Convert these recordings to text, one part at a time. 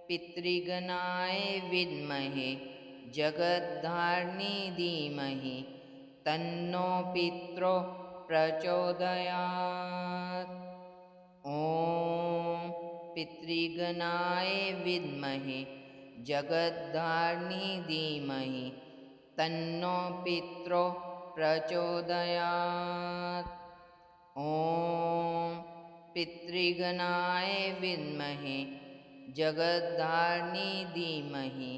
पितृगणाय विद्महे जगद्धारिणी धीमहि तन्नो पितरो प्रचोदयात्। ॐ पितृगणाय विद्महे जगद्धारिणी धीमहि तन्नो पितरो प्रचोदयात्। ॐ पितृगणाय विद्महे जगद्धारिणी धीमहि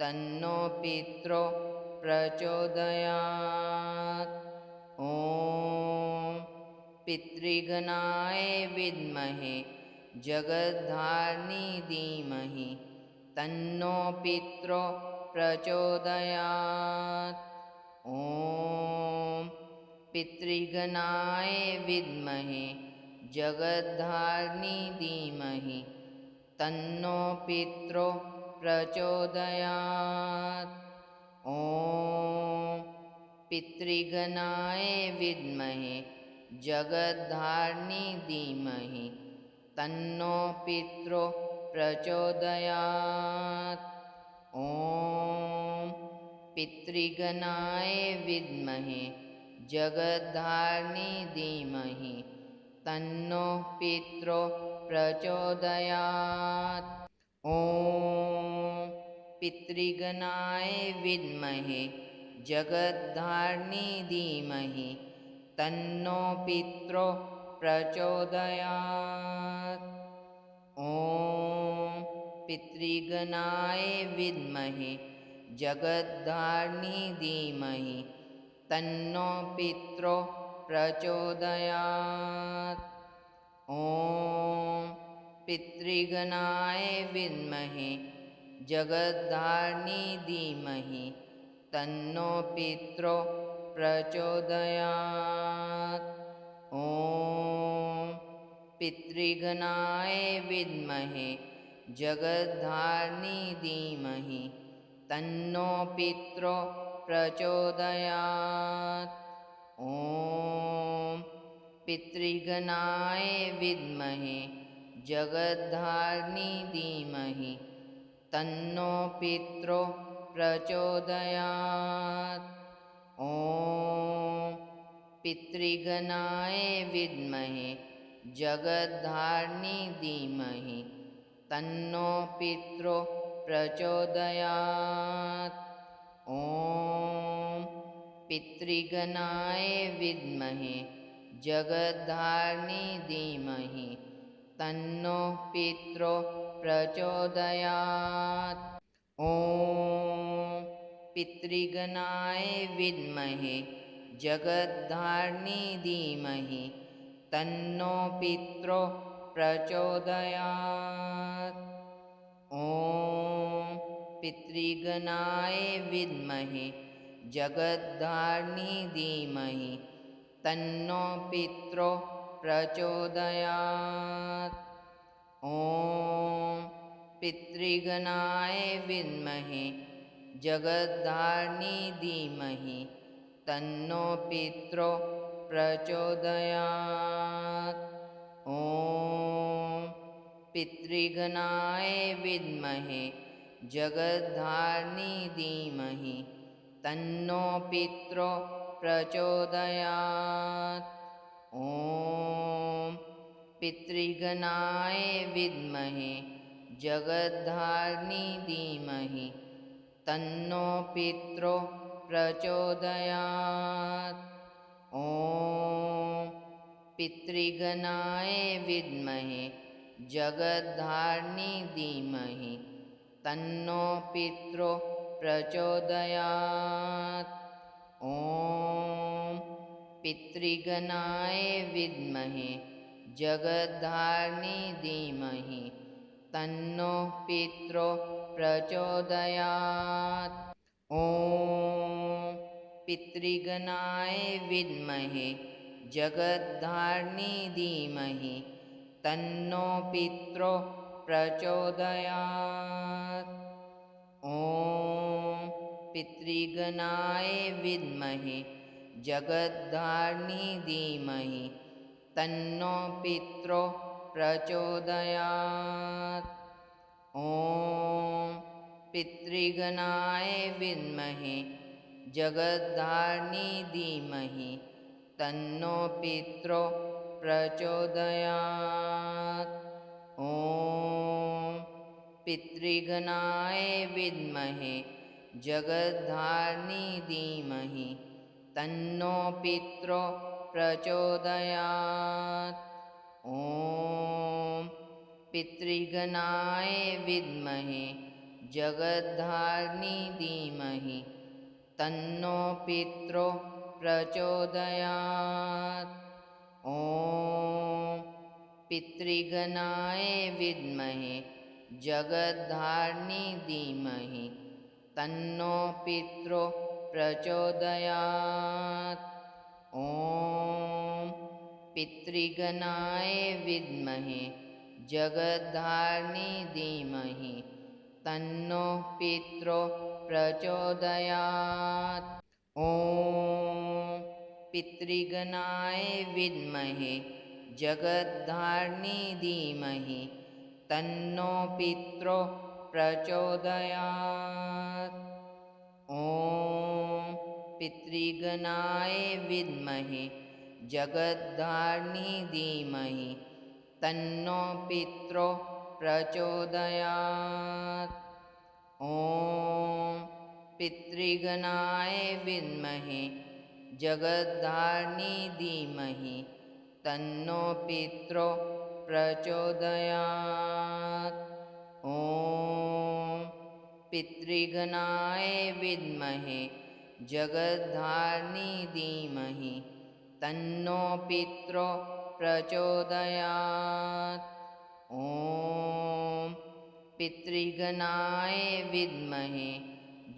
तन्नो पितरो प्रचोदयात्। ॐ पितृगणाय विद्महे जगद्धारिणी धीमहि तन्नो पितरो प्रचोदयात्। ॐ पितृगणाय विद्महे जगद्धारिणी धीमहि तन्नो पितरो प्रचोदयात्। ॐ पितृगणाय विद्महे जगद्धारिणी धीमहि तन्नो पितरो प्रचोदयात्। ॐ पितृगणाय विद्महे जगद्धारिणी धीमहि तन्नो पितरो प्रचोदयात्। ॐ पितृगणाय विद्महे जगद्धारिणी धीमहि तन्नो पितरो प्रचोदयात्। ॐ पितृगणाय विद्महे जगद्धारिणी धीमहि तन्नो पितरो प्रचोदयात्। ॐ पितृगणाय विद्महे जगद्धारिणी धीमहि तन्नो पितरो प्रचोदयात्। ॐ पितृगणाय विद्महे जगद्धारिणी धीमहि तन्नो पितरो प्रचोदयात्। ॐ पितृगणाय विद्महे जगद्धारिणी धीमहि तन्नो पितरो प्रचोदयात्। ॐ पितृगणाय विद्महे जगद्धारिणी धीमहि तन्नो पितरो प्रचोदयात्। ॐ पितृगणाय विद्महे जगद्धारिणी धीमहि तन्नो पितरो प्रचोदयात्। ॐ पितृगणाय विद्महे जगद्धारिणी धीमहि तन्नो पितरो प्रचोदयात्। ॐ पितृगणाय विद्महे जगद्धारिणी धीमहि तन्नो पितरो प्रचोदयात्। ॐ पितृगणाय विद्महे जगद्धारिणी धीमहि तन्नो पितरो प्रचोदयात्। ॐ पितृगणाय विद्महे जगद्धारिणी धीमहि तन्नो पितरो प्रचोदयात्। ॐ पितृगणाय विद्महे जगद्धारिणी धीमहि तन्नो पितरो प्रचोदयात्। ॐ पितृगणाय विद्महे जगद्धारिणी धीमहि तन्नो पितरो प्रचोदयात्। ॐ पितृगणाय विद्महे जगद्धारिणी धीमहि तन्नो पितरो प्रचोदयात्। ॐ पितृगणाय विद्महे जगद्धारिणी धीमहि तन्नो पितरो प्रचोदयात्। ॐ पितृगणाय विद्महे जगद्धारिणी धीमहि तन्नो पितरो प्रचोदयात्। ॐ ॐ पितृगणाय विद्महे जगद्धारिणी धीमहि तन्नो पितरो प्रचोदयात्। ॐ पितृगणाय विद्महे जगद्धारिणी धीमहि तन्नो पितरो प्रचोदयात्। ॐ पितृगणाय विद्महे जगद्धारिणी धीमहि तन्नो पितरो प्रचोदयात्। ॐ पितृगणाय विद्महे जगद्धारिणी धीमहि तन्नो पितरो प्रचोदयात्। ॐ पितृगणाय विद्महे जगद्धारिणी धीमहि तन्नो पितरो प्रचोदयात्। ॐ पितृगणाय विद्महे जगद्धारिणी धीमहि तन्नो पितरो प्रचोदयात्। ॐ पितृगणाय विद्महे जगद्धारिणी धीमहि तन्नो पितरो प्रचोदयात्। ॐ पितृगणाय विद्महे जगद्धारिणी धीमहि तन्नो पितरो प्रचोदयात्। ॐ पितृगणाय विद्महे जगद्धारिणी धीमहि तन्नो पितरो प्रचोदयात्। ॐ पितृगणाय विद्महे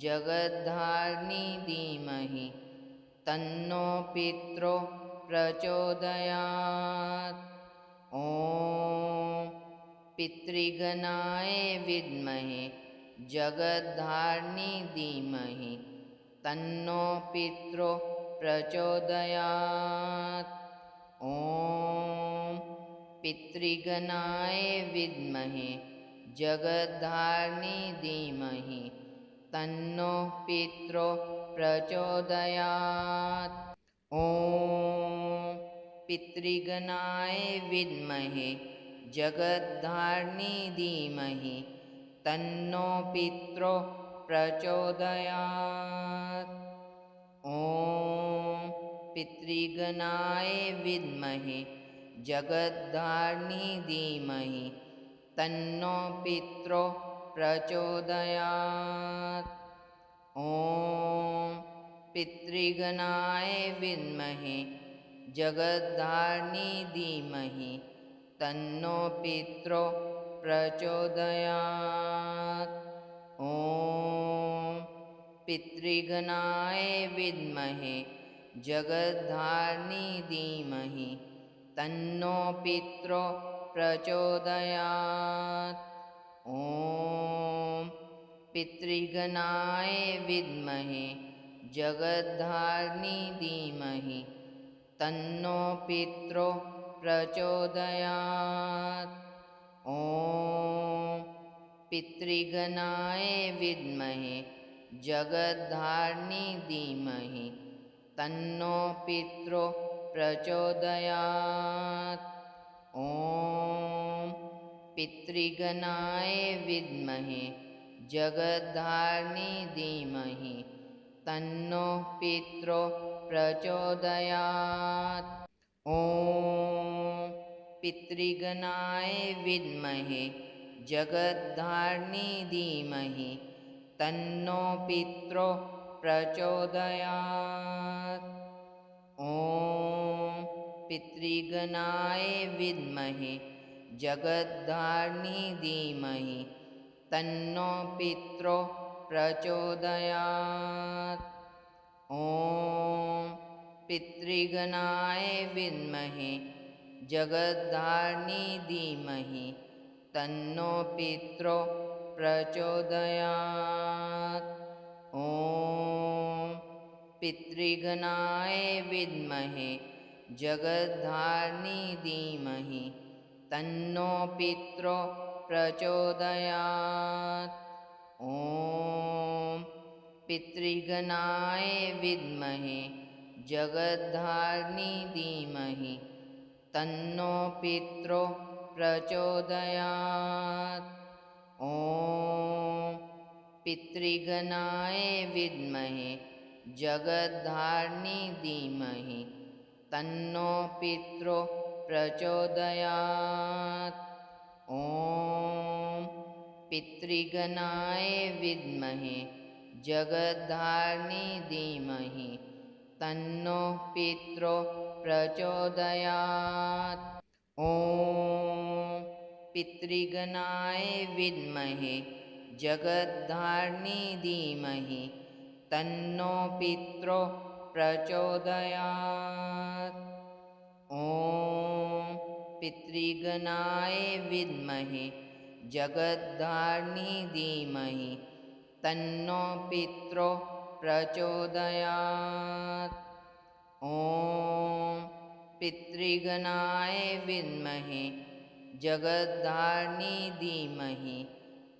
जगद्धारिणी धीमहि तन्नो पितरो प्रचोदयात्। ॐ पितृगणाय विद्महे जगद्धारिणी धीमहि तन्नो पितरो प्रचोदयात्। ॐ पितृगणाय विद्महे जगद्धारिणी धीमहि तन्नो पितरो प्रचोदयात्। ॐ पितृगणाय विद्महे जगद्धारिणी धीमहि तन्नो पितरो प्रचोदयात्। ॐ पितृगणाय विद्महे जगद्धारिणी धीमहि तन्नो पितरो प्रचोदयात्। ॐ पितृगणाय विद्महे जगद्धारिणी धीमहि तन्नो पितरो प्रचोदयात्। ॐ पितृगणाय विद्महे जगद्धारिणी धीमहि तन्नो पितरो प्रचोदयात्। ॐ पितृगणाय विद्महे जगद्धारिणी धीमहि तन्नो पितरो प्रचोदयात्। ॐ पितृगणाय विद्महे जगद्धारिणी धीमहि तन्नो पितरो प्रचोदयात्। ॐ पितृगणाय विद्महे जगद्धारिणी धीमहि तन्नो पितरो प्रचोदयात्। ॐ पितृगणाय विद्महे जगद्धारिणी धीमहि तन्नो पितरो प्रचोदयात्। ॐ पितृगणाय विद्महे जगद्धारिणी धीमहि तन्नो पितरो प्रचोदयात्। ॐ पितृगणाय विद्महे जगद्धारिणी धीमहि तन्नो पितरो प्रचोदयात्। ॐ पितृगणाय विद्महे जगद्धारिणी धीमहि तन्नो पितरो प्रचोदयात्। ॐ पितृगणाय विद्महे जगद्धारिणी धीमहि तन्नो पितरो प्रचोदयात्। ॐ पितृगणाय विद्महे जगद्धारिणी धीमहि तन्नो पितरो प्रचोदयात्। ॐ पितृगणाय विद्महे जगद्धारिणी धीमहि तन्नो पितरो प्रचोदयात्। ॐ पितृगणाय विद्महे जगद्धारिणी धीमहि तन्नो पितरो प्रचोदयात्। ॐ पितृगणाय विद्महे जगद्धारिणी धीमहि तन्नो पितरो प्रचोदयात्। ॐ पितृगणाय विद्महे जगद्धारिणी धीमहि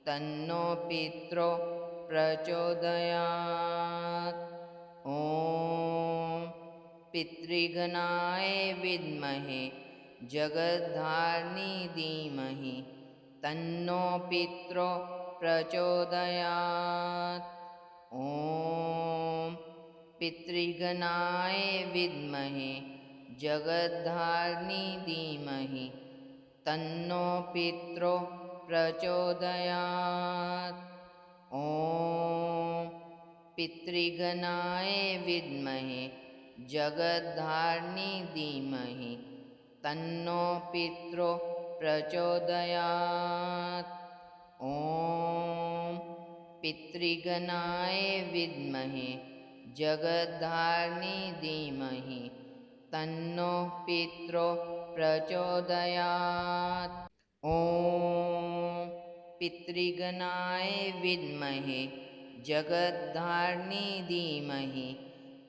तन्नो पितरो प्रचोदयात्। ॐ पितृगणाय विद्महे जगद्धारिणी धीमहि तन्नो पितरो प्रचोदयात्। ॐ पितृगणाय विद्महे जगद्धारिणी धीमहि तन्नो पितरो प्रचोदयात्। ॐ पितृगणाय विद्महे जगद्धारिणी धीमहि तन्नो पितरो प्रचोदयात्। ॐ पितृगणाय विद्महे जगद्धारिणी धीमहि तन्नो पितरो प्रचोदयात्। ॐ पितृगणाय विद्महे जगद्धारिणी धीमहि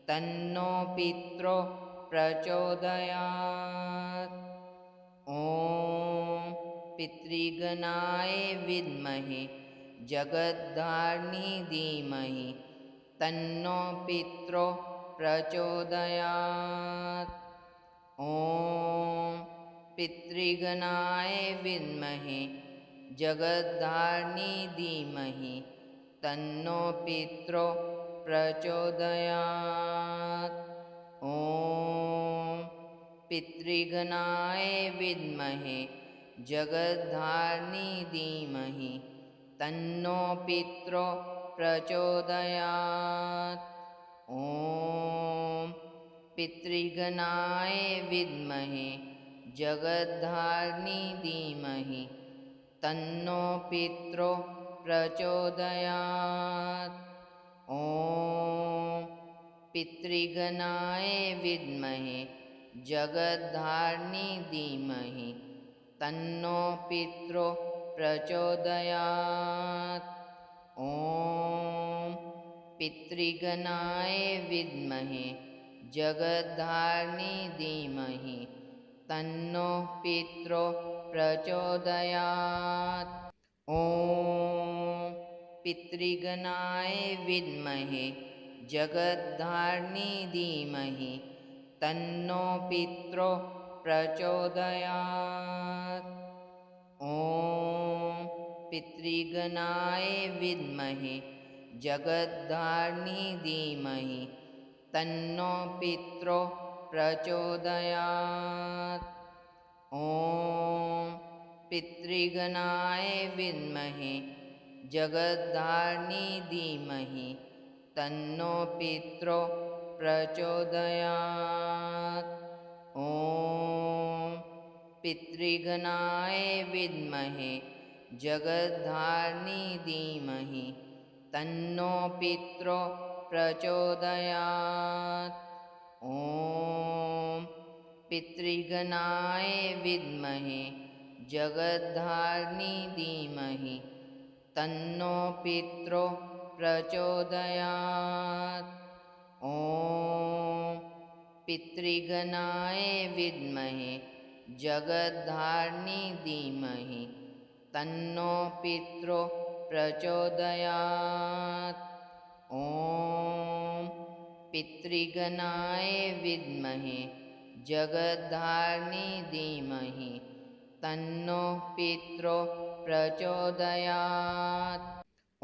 तन्नो पितरो प्रचोदयात्। ॐ पितृगणाय विद्महे जगद्धारिणी धीमहि तन्नो पितरो प्रचोदयात्। ॐ पितृगणाय विद्महे जगद्धारिणी धीमहि तन्नो पितरो प्रचोदयात्। ॐ पितृगणाय विद्महे जगद्धारिणी धीमहि तन्नो पितरो प्रचोदयात्। ॐ पितृगणाय विद्महे जगद्धारिणी धीमहि तन्नो पितरो प्रचोदयात्। ॐ पितृगणाय विद्महे जगद्धारिणी धीमहि तन्नो पितरो प्रचोदयात्। ॐ पितृगणाय विद्महे जगद्धारिणी धीमहि तन्नो पितरो प्रचोदयात्। ॐ पितृगणाय विद्महे जगद्धारिणी धीमहि तन्नो पितरो प्रचोदयात्। ॐ पितृगणाय विद्महे जगद्धारिणी धीमहि तन्नो पितरो प्रचोदयात्। ॐ पितृगणाय विद्महे जगद्धारिणी धीमहि तन्नो पितरो प्रचोदयात्। ॐ पितृगणाय विद्महे जगद्धारिणी धीमहि तन्नो पितरो प्रचोदयात्। ॐ पितृगणाय विद्महे जगद्धारिणी धीमहि तन्नो पितरो प्रचोदयात्। ॐ पितृगणाय विद्महे जगद्धारिणी धीमहि तन्नो पित्रो प्रचोदयात्। ॐ पितृगणाय विद्महे जगद्धारिणी धीमहि तन्नो पित्रो प्रचोदयात्। ॐ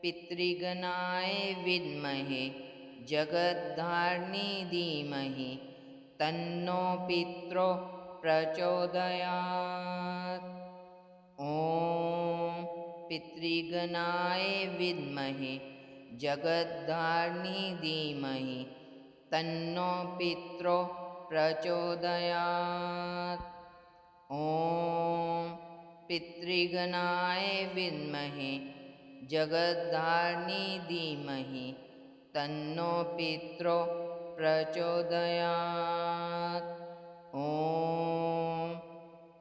पितृगणाय विद्महे जगद्धारिणी धीमहि तन्नो पित्रो प्रचोदयात्। ॐ पितृगणाय विद्महे जगद्धारिणी धीमहि तन्नो पित्रो प्रचोदयात्। ॐ पितृगणाय विद्महे जगद्धारिणी धीमहि तन्नो पित्रो प्रचोदयात्। ॐ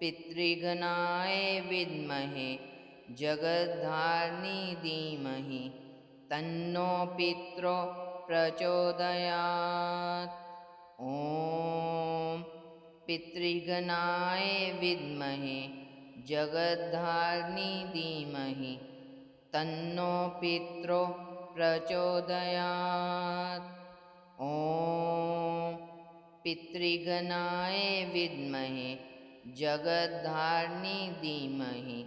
पितृगणाय विद्महे जगद्धारिणी धीमहि तन्नो पित्रो प्रचोदयात्। ॐ पितृगणाय विद्महे जगद्धारिणी धीमहि तन्नो पित्रो प्रचोदयात्। ॐ पितृगणाय विद्महे जगद्धारिणी धीमहि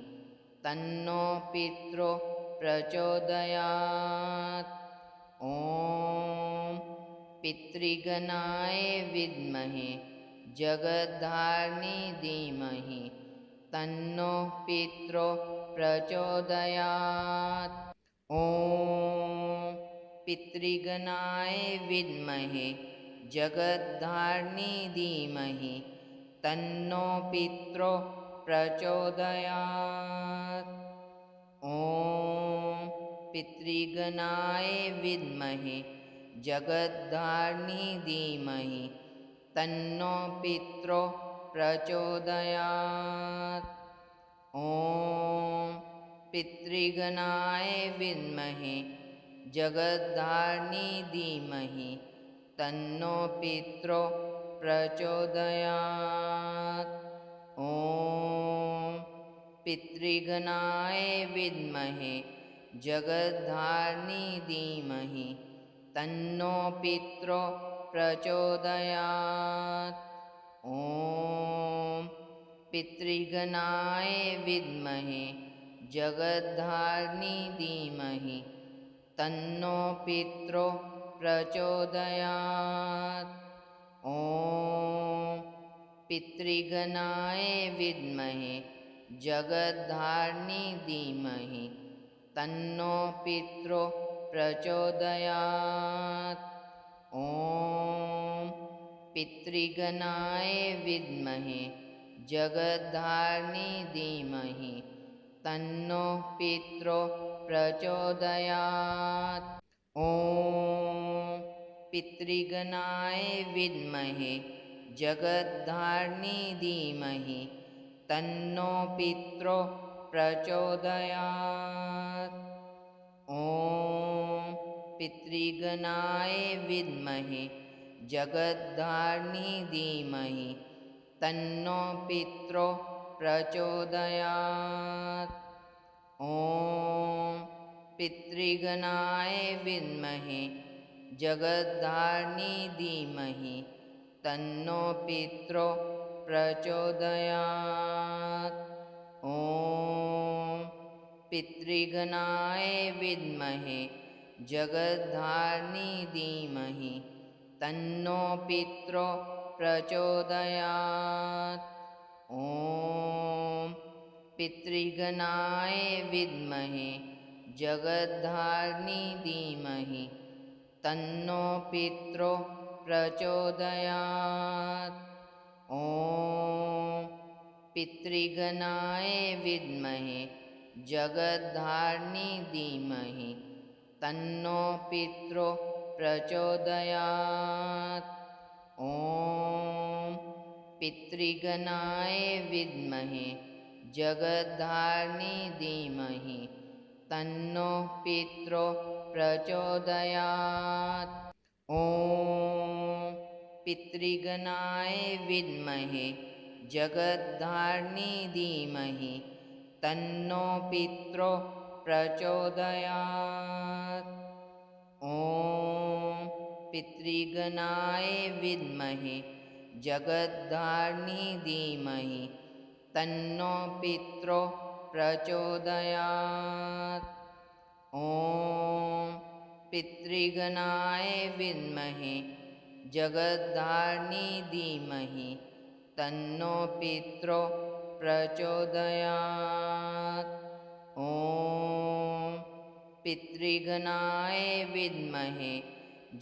तन्नो पित्रो प्रचोदयात्। ॐ पितृगणाय विद्महे जगद्धारिणी धीमहि तन्नो पित्रो प्रचोदयात्। ॐ पितृगणाय विद्महे जगद्धारिणी धीमहि तन्नो पित्रो प्रचोदयात्। ॐ पितृगणाय विद्महे जगद्धारिणी धीमहि तन्नो पित्रो प्रचोदयात्। ॐ पितृगणाय विद्महे जगद्धारिणी धीमहि तन्नो पित्रो प्रचोदयात्। ॐ पितृगणाय विद्महे जगद्धारिणी धीमहि तन्नो पित्रो प्रचोदयात्। ॐ पितृगणाय विद्महे जगद्धारिणी धीमहि तन्नो पित्रो प्रचोदयात्। ॐ पितृगणाय विद्महे जगद्धारिणी धीमहि तन्नो पित्रो प्रचोदयात्। ॐ पितृगणाय विद्महे जगद्धारिणी धीमहि तन्नो पित्रो प्रचोदयात्। ॐ पितृगणाय विद्महे जगद्धारिणी धीमहि तन्नो पित्रो प्रचोदयात्। ॐ पितृगणाय विद्महे जगद्धारिणी धीमहि तन्नो पित्रो प्रचोदयात्। ॐ पितृगणाय विद्महे जगद्धारिणी धीमहि तन्नो पित्रो प्रचोदयात्। ॐ पितृगणाय विद्महे जगद्धारिणी धीमहि तन्नो पित्रो प्रचोदयात्। ॐ पितृगणाय विद्महे जगद्धारिणी धीमहि तन्नो पित्रो प्रचोदयात्। ॐ पितृगणाय विद्महे जगद्धारिणी धीमहि तन्नो पित्रो प्रचोदयात्। ॐ पितृगणाय विद्महे जगद्धारिणी धीमहि तन्नो पित्रो प्रचोदयात्। ॐ पितृगणाय विद्महे जगद्धारिणी धीमहि तन्नो पित्रो प्रचोदयात्। ॐ पितृगणाय विद्महे जगद्धारिणी धीमहि तन्नो पित्रो प्रचोदयात्। ॐ पितृगणाय विद्महे जगद्धारिणी धीमहि तन्नो पित्रो प्रचोदयात्। ॐ पितृगणाय विद्महे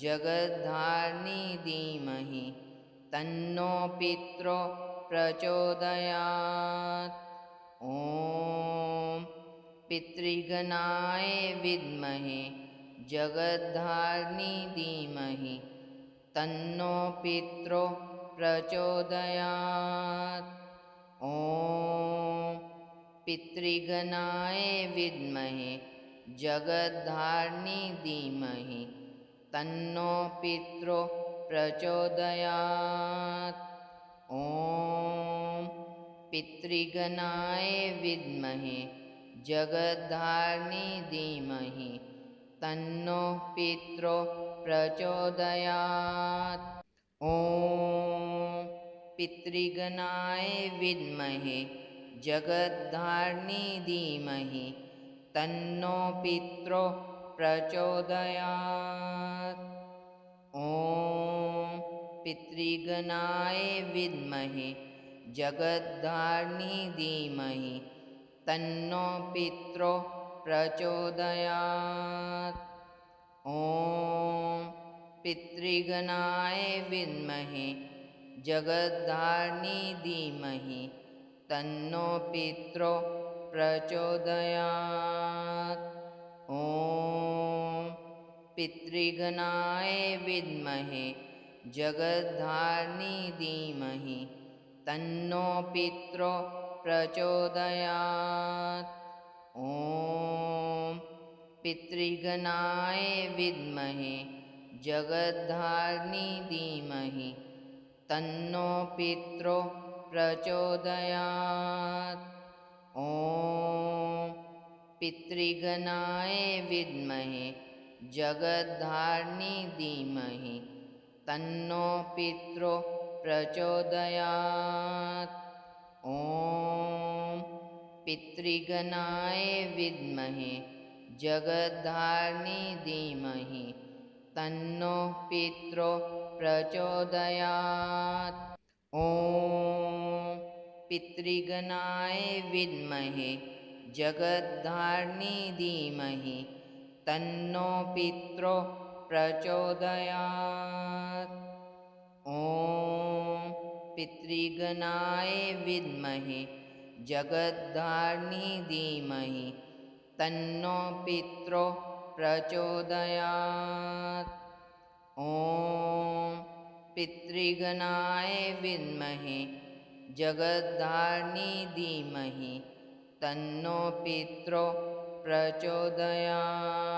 जगद्धारिणी धीमहि तन्नो पित्रो प्रचोदयात्। ॐ पितृगणाय विद्महे जगद्धारिणी धीमहि तन्नो पित्रो प्रचोदयात्। ॐ पितृगणाय विद्महे जगद्धारिणी धीमहि तन्नो पित्रो प्रचोदयात्। ॐ पितृगणाय विद्महे जगद्धारिणी धीमहि तन्नो पित्रो प्रचोदयात्। ॐ पितृगणाय विद्महे जगद्धारिणी धीमहि तन्नो पित्रो प्रचोदयात्। ॐ पितृगणाय विद्महे जगद्धारिणी धीमहि तन्नो पित्रो प्रचोदयात्। ॐ पितृगणाय विद्महे जगद्धारिणी धीमहि तन्नो पित्रो प्रचोदयात्। ॐ पितृगणाय विद्महे जगद्धारिणी धीमहि तन्नो पित्रो प्रचोदयात्। ॐ पितृगणाय विद्महे जगद्धारिणी धीमहि तन्नो पित्रो प्रचोदयात्। ॐ पितृगणाय विद्महे जगद्धारिणी धीमहि तन्नो पित्रो प्रचोदयात्। ॐ पितृगणाय विद्महे जगद्धारिणी धीमहि तन्नो पित्रो प्रचोदयात्। ॐ पितृगणाय विद्महे जगद्धारिणी धीमहि तन्नो पित्रो प्रचोदयात्। ॐ पितृगणाय विद्महे जगद्धारिणी धीमहि तन्नो पित्रो प्रचोदयात्। ॐ पितृगणाय विद्महे जगद्धारिणी धीमहि तन्नो पित्रो प्रचोदयात्।